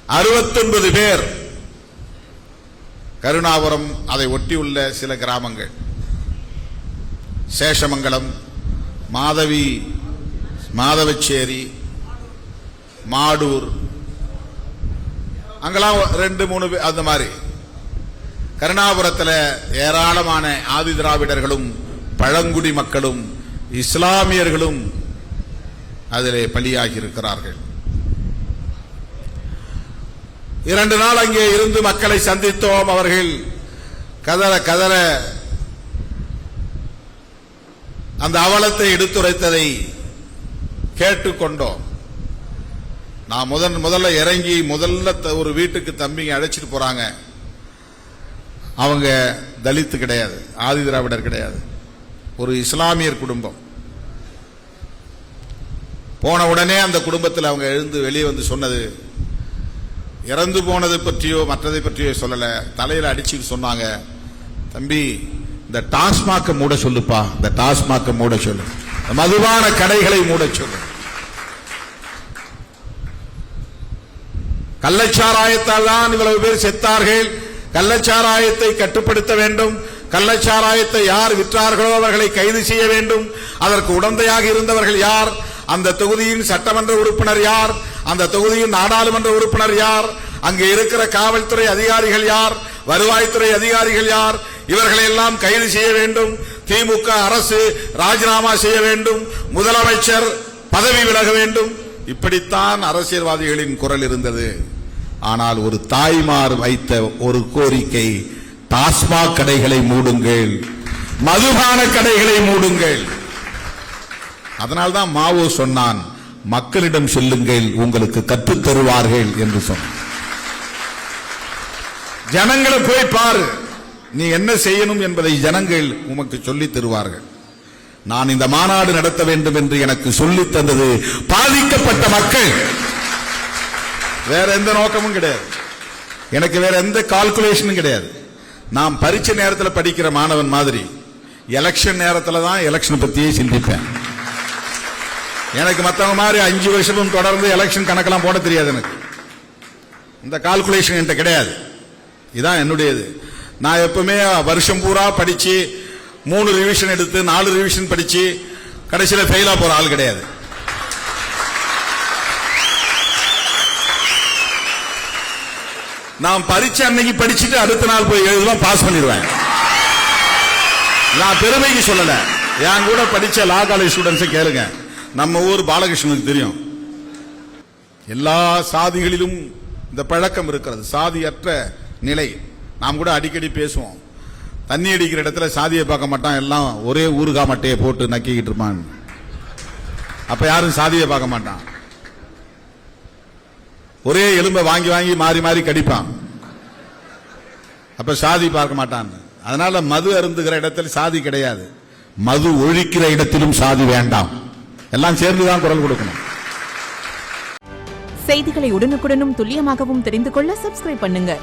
69 பேர். கருணாபுரம், அதை ஒட்டியுள்ள சில கிராமங்கள், சேஷமங்கலம், மாதவச்சேரி, மாடூர், அங்கெல்லாம் 2-3 பேர். அந்த மாதிரி கருணாபுரத்தில் ஏராளமான ஆதி திராவிடர்களும் பழங்குடி மக்களும் இஸ்லாமியர்களும் அதிலே பலியாகி இருக்கிறார்கள். 2 நாள் அங்கே இருந்து மக்களை சந்தித்தோம். அவர்கள் கதற கதற அந்த அவலத்தை எடுத்துரைத்ததை கேட்டுக்கொண்டோம். நான் முதல்ல இறங்கி ஒரு வீட்டுக்கு தம்பிங்க அழைச்சிட்டு போறாங்க. அவங்க தலித்து கிடையாது, ஆதி திராவிடர் கிடையாது, ஒரு இஸ்லாமியர் குடும்பம். போன உடனே அந்த குடும்பத்தில் அவங்க எழுந்து வெளியே வந்து சொன்னது, இறந்து போனதை பற்றியோ மற்றதை பற்றியோ சொல்லல, தலையில அடிச்சுட்டு சொன்னாங்க, தம்பி இந்த டாஸ்மாக் மூட சொல்லுப்பா, இந்த டாஸ்மாக் மூட சொல்லு, மதுபான கடைகளை மூட சொல்லு, கள்ளச்சாராயத்தால் தான் இவ்வளவு பேர் செத்தார்கள், கள்ளச்சாராயத்தை கட்டுப்படுத்த வேண்டும், கள்ளச்சாராயத்தை யார் விற்றார்களோ அவர்களை கைது செய்ய வேண்டும், அதற்கு உடந்தையாக இருந்தவர்கள் யார், அந்த தொகுதியின் சட்டமன்ற உறுப்பினர் யார், அந்த தொகுதியின் நாடாளுமன்ற உறுப்பினர் யார், அங்கே இருக்கிற காவல்துறை அதிகாரிகள் யார், வருவாய்த்துறை அதிகாரிகள் யார், இவர்களை எல்லாம் கைது செய்ய வேண்டும், திமுக அரசு ராஜினாமா செய்ய வேண்டும், முதலமைச்சர் பதவி விலக வேண்டும். இப்படித்தான் அரசியல்வாதிகளின் குரல் இருந்தது. ஆனால் ஒரு தாய்மார் வைத்த ஒரு கோரிக்கை, டாஸ்மாக் கடைகளை மூடுங்கள், மதுபான கடைகளை மூடுங்கள். அதனால்தான் மாவோ சொன்னான், மக்களிடம் சொல்லுங்கள், உங்களுக்கு கற்றுத் தருவார்கள் என்று சொன்னான். ஜனங்களை போய் பாரு, நீ என்ன செய்யணும் என்பதை ஜனங்கள் உமக்கு சொல்லித் தருவார்கள். நான் இந்த மாநாடு நடத்த வேண்டும் என்று எனக்கு சொல்லித் தந்தது பாதிக்கப்பட்ட மக்கள். வேற எந்த நோக்கமும் கிடையாது, எனக்கு வேற எந்த கால்குலேஷனும் கிடையாது. நான் பரீட்சை நேரத்தில் படிக்கிற மாணவன் மாதிரி எலெக்ஷன் நேரத்தில் தான் எலெக்ஷன் பத்தியே சிந்திப்பேன். எனக்கு மற்றவங்க மாதிரி 5 வருஷமும் தொடர்ந்து எலெக்ஷன் கணக்கெல்லாம் போட தெரியாது. எனக்கு இந்த கால்குலேஷன் என்கிட்ட கிடையாது. இதான் என்னுடையது. நான் எப்பவுமே வருஷம் பூரா படிச்சு 3 ரிவிஷன் எடுத்து 4 ரிவிஷன் படிச்சு கடைசியில் ஃபெயிலா போற ஆள் கிடையாது. நான் பரீட்சை அன்னைக்கு படிச்சுட்டு அடுத்த நாள் போய் எழுதுவேன், பாஸ் பண்ணிடுவேன். நான் பெருமைக்கு சொல்லல, என் கூட படிச்ச லா காலேஜ் ஸ்டூடெண்ட்ஸை கேளுங்க. நம்ம ஊர் பாலகிருஷ்ணனுக்கு தெரியும், எல்லா சாதிகளிலும் இந்த பழக்கம் இருக்கிறது, சாதியற்ற நிலை. நாம் கூட அடிக்கடி பேசுவோம், தண்ணி அடிக்கிற இடத்துல சாதியை பார்க்க மாட்டான், எல்லாம் ஒரே ஊறுகா மட்டையை போட்டு நக்கிக்கிட்டு இருப்பான். அப்ப யாரும் சாதியை பார்க்க மாட்டான், ஒரே எலும்பை வாங்கி வாங்கி மாறி மாறி கடிப்பான். அப்ப சாதி பார்க்க மாட்டான். அதனால மது அருந்துகிற இடத்தில் சாதி கிடையாது, மது ஒழிக்கிற இடத்திலும் சாதி வேண்டாம், எல்லாம் சேர்ந்துதான் குரல் கொடுக்கணும். செய்திகளை உடனுக்குடனும் துல்லியமாகவும் தெரிந்து கொள்ள சப்ஸ்கிரைப் பண்ணுங்க.